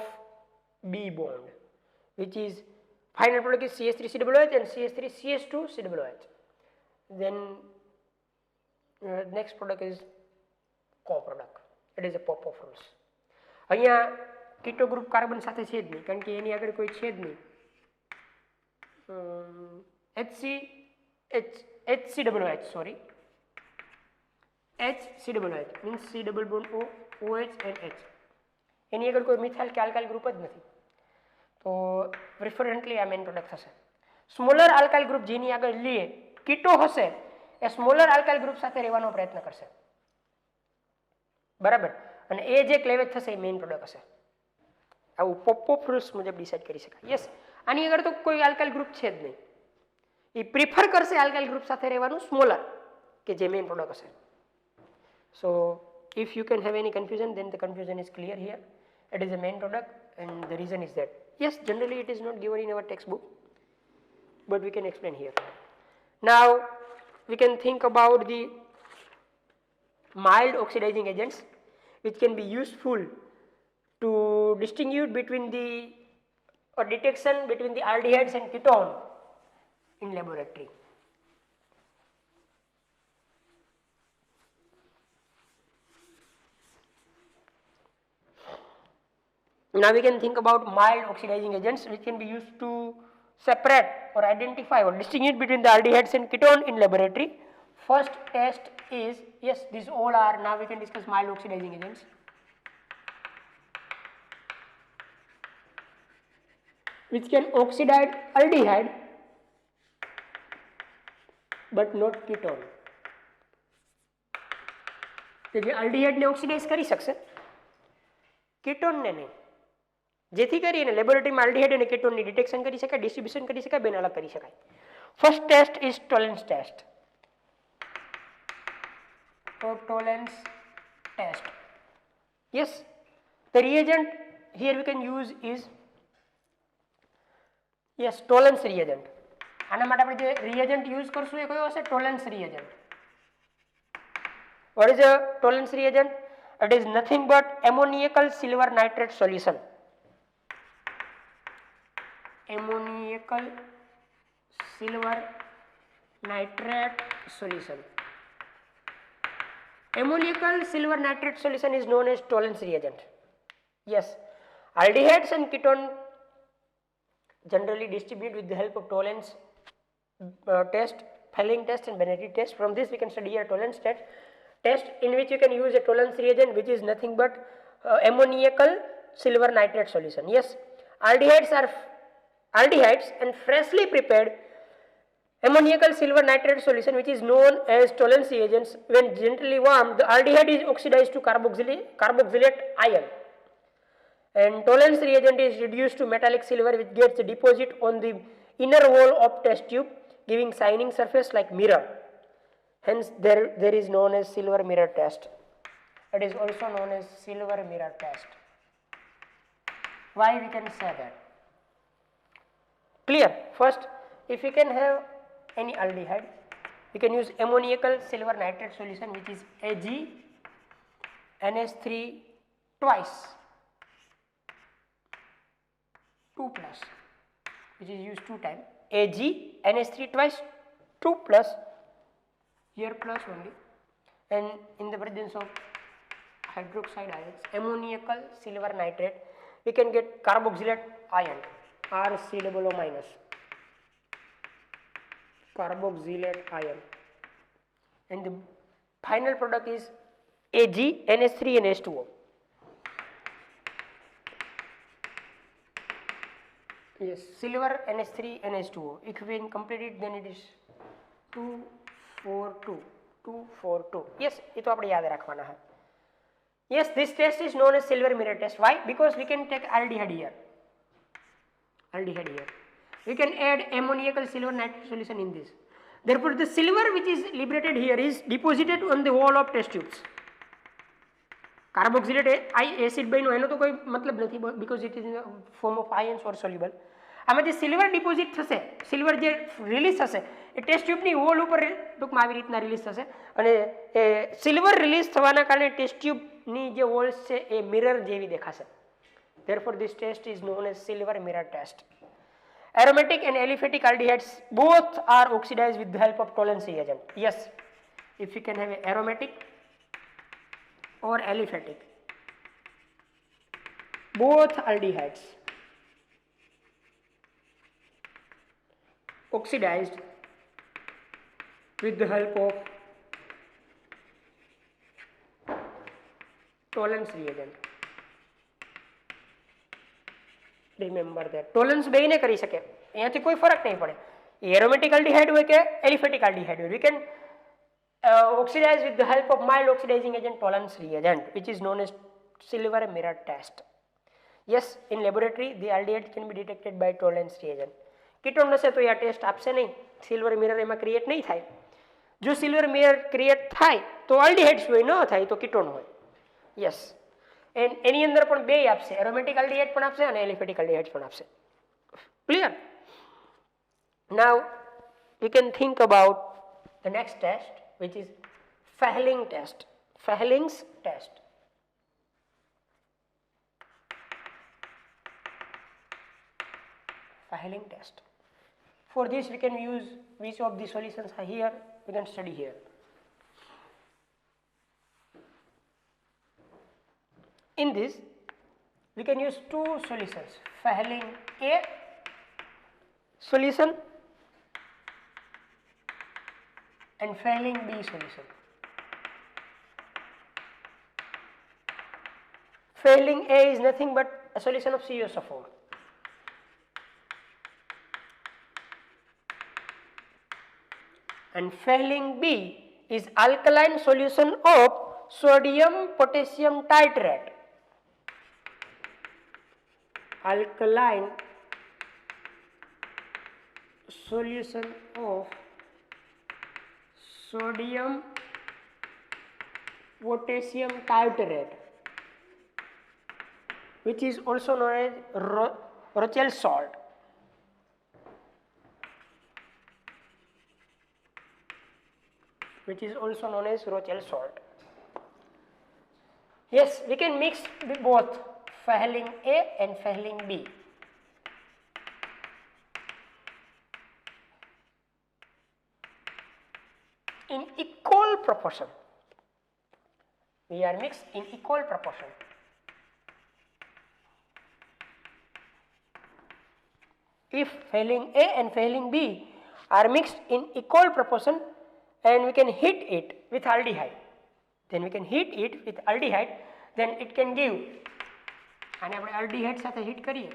B bond, which is final product is CH3COOH and CH3CH2COOH. Then next product is co-product. It is a Popov rules. અહીંયા keto group carbon સાથે છે જ નહીં કારણ કે એની આગળ કોઈ છે જ નહીં. HCOOH sorry, HCOOH means C double bond O, OH and H. એની આગળ કોઈ મિથાઇલ કે આલ્કાઇલ ગ્રુપ જ નથી, તો પ્રિફરન્ટલી આ મેઇન પ્રોડક્ટ થશે. સ્મોલર આલ્કાઇલ ગ્રુપ જેની આગળ લઈએ કીટો હશે એ સ્મોલર આલ્કાઇલ ગ્રુપ સાથે રહેવાનો પ્રયત્ન કરશે, બરાબર, અને એ જે ક્લેવેજ થશે એ મેઇન પ્રોડક્ટ હશે. આવું પોપ રૂલ્સ મુજબ ડિસાઇડ કરી શકાય. યસ, આની આગળ તો કોઈ આલ્કાઇલ ગ્રુપ છે જ નહીં, એ પ્રિફર કરશે આલ્કાઇલ ગ્રુપ સાથે રહેવાનું સ્મોલર કે જે મેઇન પ્રોડક્ટ હશે. સો if you can have any confusion, then the confusion is clear here. It is a main product and the reason is that, yes, generally it is not given in our textbook, but we can explain here. Now we can think about the mild oxidizing agents which can be useful to distinguish between the or detection between the aldehydes and ketone in laboratory. Now we can think about mild oxidizing agents which can be used to separate or identify or distinguish between the aldehydes and ketone in laboratory. First test is, yes, these all are, now we can discuss mild oxidizing agents. Which can oxidize aldehyde but not ketone. કે જે aldehyde ને oxidise કરી શકશે, કેટોન ને નહીં, જેથી કરીને લેબોરેટરીમાં આલ્ડીહાઇડ અને કેટોનની ડિટેક્શન કરી શકાય, ડિસ્ટ્રીબ્યુશન કરી શકાય, બેને અલગ કરી શકાય. First test is Tollens test. Tollens test. Yes, the reagent here we can use is, yes, Tollens reagent. આના માટે આપણે જે reagent use કરશું એ કયો હશે? Tollens reagent. What is a Tollens reagent? It is nothing but ammoniacal silver nitrate solution. Ammoniacal silver nitrate solution. Ammoniacal silver nitrate solution is known as Tollens reagent. Yes, aldehydes and ketone generally distribute with the help of Tollens test, Fehling test and Benetti test. From this we can study a Tollens test in which you can use a Tollens reagent which is nothing but ammoniacal silver nitrate solution. Yes, aldehydes and freshly prepared ammoniacal silver nitrate solution which is known as Tollens reagents, when gently warmed the aldehyde is oxidized to carboxylate ion and Tollens reagent is reduced to metallic silver which gets deposit on the inner wall of test tube giving shining surface like mirror. Hence there is known as silver mirror test. It is also known as silver mirror test. Why we can say that? Clear? First, if we can have any aldehyde, we can use ammoniacal silver nitrate solution which is NH3 twice 2 plus, which is used 2 times, Ag NH3 twice 2 plus, here plus only, and in the presence of hydroxide ions, ammoniacal silver nitrate, we can get carboxylate ion, RCOO minus, carboxylate ion, and the final product is Ag NH3 and H2O. Yes, silver NH3 and H2O. If we complete it, then it is 242. 242. Yes, ये तो आपने याद रखवाना है. Yes, this test is known as silver mirror test. Why? Because we can take aldehyde here. Aldehyde here. We can add ammoniacal silver nitrate solution in this. Therefore, the silver which is liberated here is deposited on the wall of test tubes. Carboxylate acid બન્યો એનો તો કોઈ મતલબ નથી, because it is in the form of ions or soluble. આમાં જે silver deposit થશે, silver જે રિલીઝ થશે એ ટેસ્ટ ટ્યુબની વોલ ઉપર ટૂંકમાં આવી રીતના રિલીઝ થશે, અને એ સિલ્વર રિલીઝ થવાના કારણે ટેસ્ટ ટ્યુબની જે વોલ્સ છે એ મિરર જેવી દેખાશે. Therefore, this test is known as silver mirror test. Aromatic and aliphatic aldehydes both are oxidized with the help of Tollens reagent. Yes, if you can have a aromatic or aliphatic, both aldehydes oxidized with the help of Tollens reagent. Remember that. Tollens બેયને કરી શકે, અહીંયાથી કોઈ ફરક નહીં પડે, aromatic aldehyde હોય કે aliphatic aldehyde હોય. We can oxidize with the help of mild oxidizing agent Tollens reagent, which is known as silver mirror test. Yes, in laboratory the aldehyde can be detected by Tollens reagent. Ketone नसे तो या test आपसे नहीं, silver mirror एમાં create નહીં થાય. જો silver mirror create થાય તો આલ્ડીહાઇડ્સ હોય, ન થાય તો કીટોન હોય. યસ, એન્ડ એની અંદર પણ બે આપશે, એરોમેટિક આલ્ડીહાઇડ પણ આપશે અને એલિફેટિક આલ્ડીહાઇડ પણ આપશે. Clear? Now we can think about the next test, which is Fehling test. Fehling's test. Fehling test. For this we can use which of the solutions are here, we can study here. In this we can use two solutions, Fehling A solution and Fehling B solution. Fehling A is nothing but a solution of CuSO4. And Fehling B is alkaline solution of sodium potassium titrate. Alkaline solution of sodium potassium titrate, which is also known as Rochelle salt. Which is also known as Rochelle salt. Yes, we can mix both Fehling A and Fehling B. In equal proportion. We are mixed in equal proportion. If Fehling A and Fehling B are mixed in equal proportion, and we can heat it with aldehyde, then we can heat it with aldehyde, then it can give, and આપણે aldehyde સાથે heat કરીએ,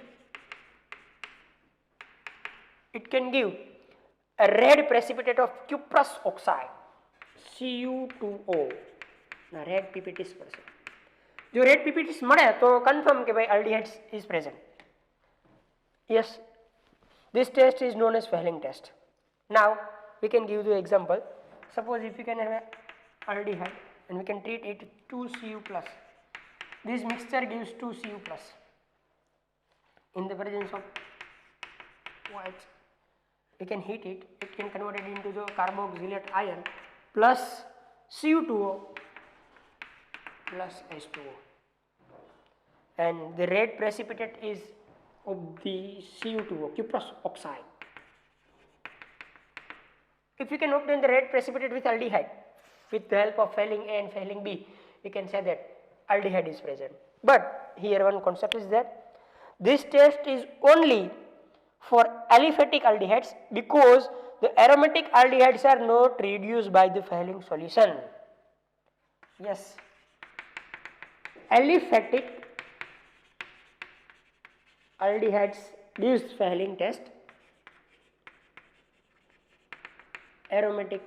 it can give a red precipitate of cuprous oxide, Cu2O. ના red PPTs મળશે. જો red PPTs મળે તો confirm કે ભાઈ aldehyde is present. Yes, this test is known as Fehling test. Now we can give the example. Suppose if you can have an aldehyde and we can treat it 2Cu plus. This mixture gives 2Cu plus. In the presence of white, we can heat it. It can convert it into the carboxylate ion plus Cu2O. plus H2O, and the red precipitate is of the Cu2O, cuprous oxide. If you can obtain the red precipitate with aldehyde with the help of failing A and failing B, we can say that aldehyde is present. But here one concept is that this test is only for aliphatic aldehydes because the aromatic aldehydes are not reduced by the failing solution. Yes, aliphatic aldehydes gives failing test, aromatic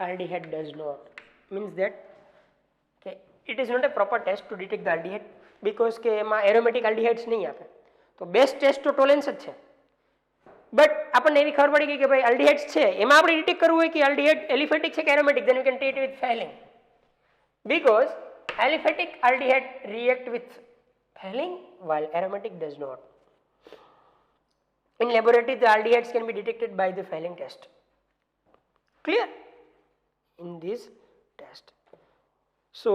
aldehyde does not. Means that it is not a proper test to detect the aldehyde because કે એમાં aromatic aldehydes નહીં આપે. તો best test તો Tollens જ છે. But આપણને એવી ખબર પડી ગઈ કે ભાઈ aldehydes છે, એમાં આપણે ડિટેક્ટ કરવું હોય કે aldehyde aliphatic છે કે aromatic, then we can treat with failing because aliphatic aldehyde react with failing while aromatic does not. In laboratory the aldehydes can be detected by the failing test. Clear? In this test. So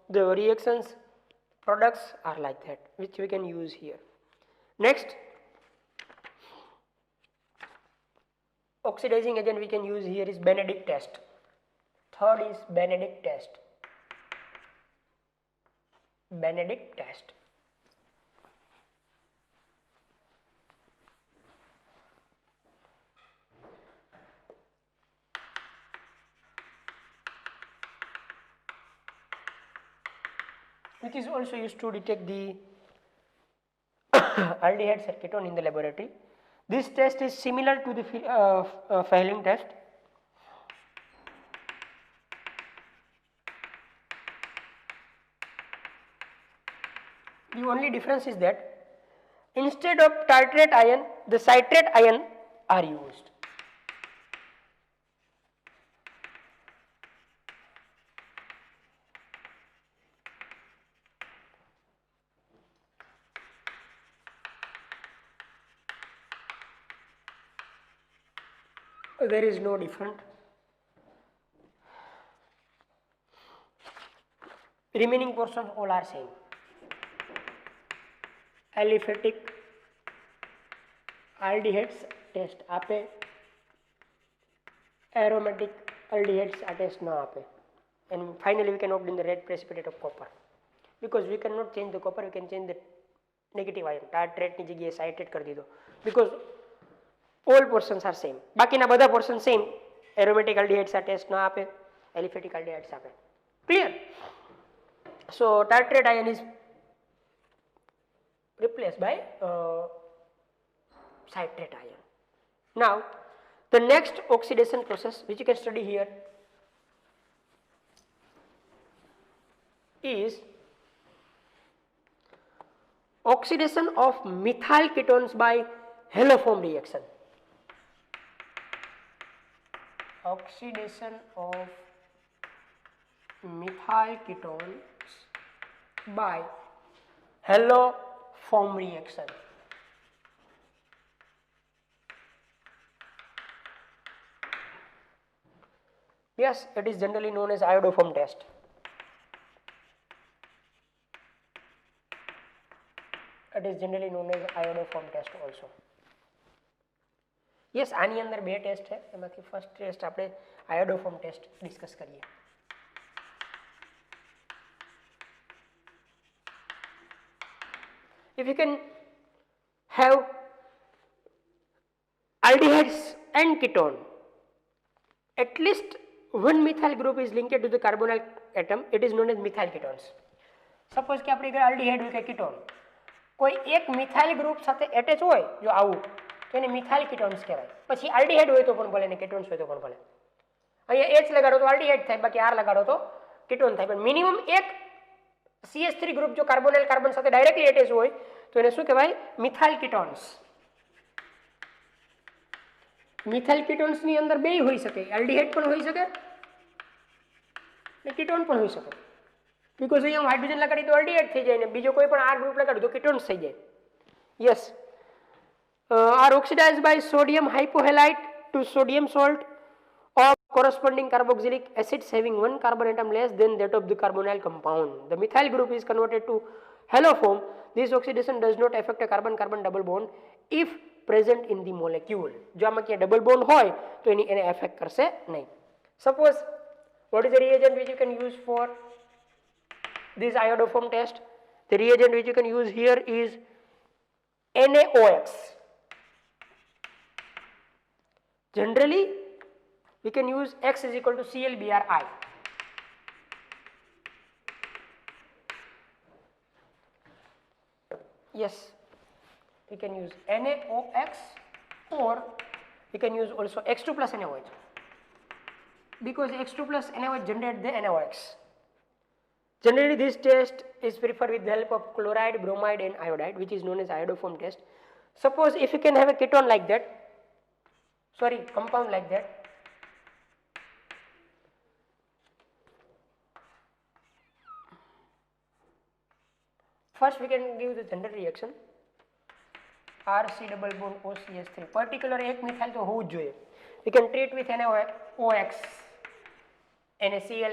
the reactions products are like that, which we can use here. Next, oxidizing agent we can use here is Benedict test. Third is Benedict test. Benedict test. Which is also used to detect the aldehydes or ketone in the laboratory. This test is similar to the failing test. The only difference is that instead of tartrate ion, the citrate ion are used. There is no different. Remaining portions all are same. Aliphatic aldehydes test આપે, aromatic aldehydes આ test ના આપે. And finally we can obtain the red precipitate of copper because we cannot change the copper, we can change the negative ion. Tartrate ની જગ્યાએ citrate કરી દીધો because all portions are same. બાકીના બધા portions same. Aromatic aldehydes આ test ના આપે, aliphatic aldehydes આપે. Clear? So tartrate ion is replaced by citrate ion. Now the next oxidation process which you can study here is oxidation of methyl ketones by haloform reaction. Oxidation of methyl ketones by haloform reaction. Yes, it is generally known as iodoform test. It is generally known as iodoform test also. Yes, આની અંદર બે test છે, એમાંથી first test આપણે આયોડોફોર્મ test discuss કરીએ. If you can have aldehydes and ketone, at least one methyl group is linked to the carbonyl atom, it is known as methyl ketones. Suppose કે આપણે aldehyde હોય કે ketone, કોઈ એક methyl group સાથે attach હોય જો આવું તો એને મિથાઇલ કીટોન્સ કહેવાય. પછી આલ્ડીહાઇડ હોય તો પણ ભલે ને કેટોન્સ હોય તો પણ ભલે. અહીંયા H લગાડો તો આલ્ડીહાઇડ થાય, બાકી R લગાડો તો કીટોન થાય. પણ મિનિમમ એક CH3 ગ્રુપ જો કાર્બોનાઇલ કાર્બન સાથે ડાયરેક્ટલી એટેચ હોય તો એને શું કહેવાય? મિથાઇલ કીટોન્સ. મિથાઇલ કીટોન્સ ની અંદર બે હોઈ શકે, આલ્ડીહાઇડ પણ હોઈ શકે ને કીટોન પણ હોઈ શકે. बिकॉज अँ हाइड्रोजन लगाड़ी तो अल्डिहाइड थी जाए, बीजो कोई आर ग्रुप लगाड़ी तो कीटोन्स थी जाए. Yes, are oxidised by sodium hypohalite to sodium salt of corresponding carboxylic acids having one carbon atom less than that of the carbonyl compound. The methyl group is converted to halo form. This oxidation does not affect a carbon-carbon double bond if present in the molecule. જો આમાં ક્યાં double bond હોય તો એને affect કરશે નહીં. Suppose what is the reagent which you can use for this iodoform test? The reagent which you can use here is NaOX. Generally we can use X is equal to ClBrI. Yes, we can use NaOX or we can use also X2 plus NaOH, because X2 plus NaOH generate the NaOX. Generally this test is preferred with the help of chloride, bromide and iodide, which is known as iodoform test. Suppose if you can have a ketone like that, compound like that, first we can give the general reaction RC double bond OCS3. Particular एक methyl तो हो જોઈએ. We can treat with NaOX, NaCl,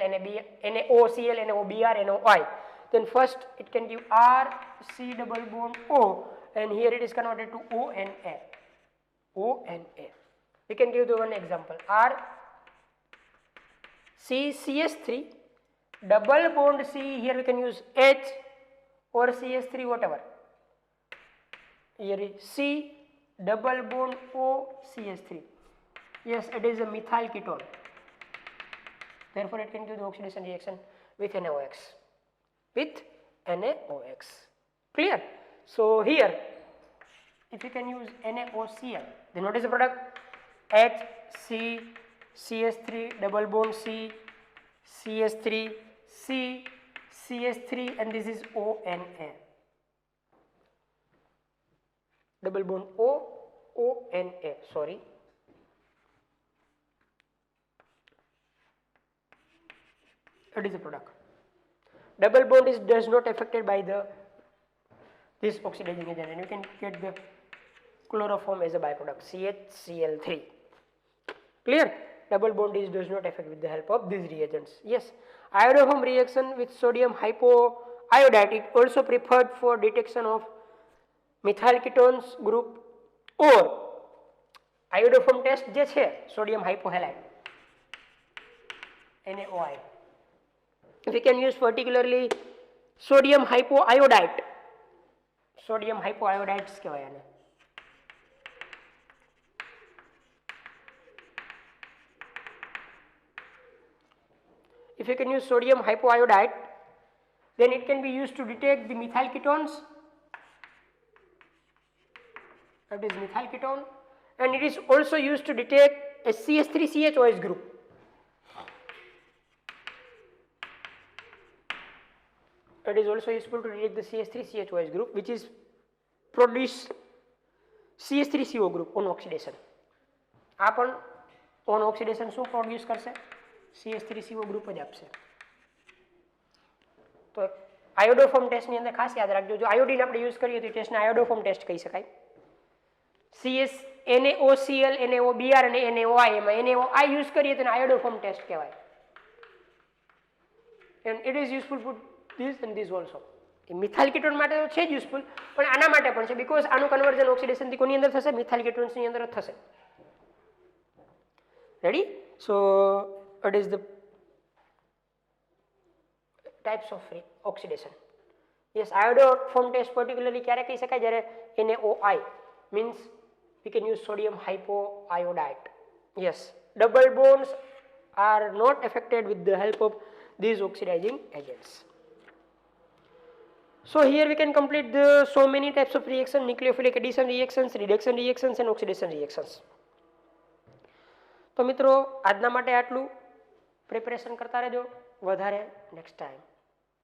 NaOCl, NaOBr, NaOI. Then first it can give RC double bond O, and here it is converted to ONa. We can give the one example. RCCS3 double bond C. Here we can use H or CS3, whatever. Here is C double bond O CS3. Yes, it is a methyl ketone. Therefore, it can give the oxidation reaction with NaOX. Clear? So here, if you can use NaOCl, then what is the product? HCCS3 double bond C, CS3, C, CS3, and this is ONa. Double bond O, ONa, sorry. What is the product? Double bond does not affected by this oxidizing agent, and you can get the chloroform as a byproduct, CHCl3. Clear? Double bond does not affect with the help of these reagents. Yes, iodoform reaction with sodium hypoiodide is also preferred for detection of methyl ketones group or iodoform test જે છે sodium hypohalide NaOI. We can use particularly sodium hypoiodide. Sodium hypoiodides કહેવાય આને. If you can use sodium hypoiodide, then it can be used to detect the methyl ketones. That is methyl ketone, and it is also used to detect a CH3CHOH group. It is also useful to detect the CH3CHOH group, which is produce CH3CO group on oxidation. આ પણ on oxidation શું produce કરશે? CH3CO group જ આપશે. તો આયોડોફોર્મ ટેસ્ટની અંદર ખાસ યાદ રાખજો, જો આયોડિન આપણે યુઝ કરીએ તો ટેસ્ટને આયોડોફોર્મ ટેસ્ટ કહી શકાય. CS NaOCl, NaOBr અને NaOI, એમાં NaOI યુઝ કરીએ તો આયોડોફોર્મ ટેસ્ટ કહેવાય. And it is useful for this and this also. Methyl ketone માટે તો છે જ યુઝફુલ, પણ આના માટે પણ છે, બીકોઝ આનું કન્વર્ઝન ઓક્સિડેશનથી કોની અંદર થશે? મિથાઇલ કેટોન્સની અંદર જ થશે. Ready? So what is the types of oxidation? Yes, iodoform test particularly ક્યારે કહી શકાય? જ્યારે NaOI means we can use sodium hypoiodide. Yes, double bonds are not affected with the help of these oxidizing agents. So here we can complete the so many types of reaction: nucleophilic addition reactions, reduction reactions and oxidation reactions. તો મિત્રો આજના માટે આટલું. Preparation કરતા રહેજો વધારે next time.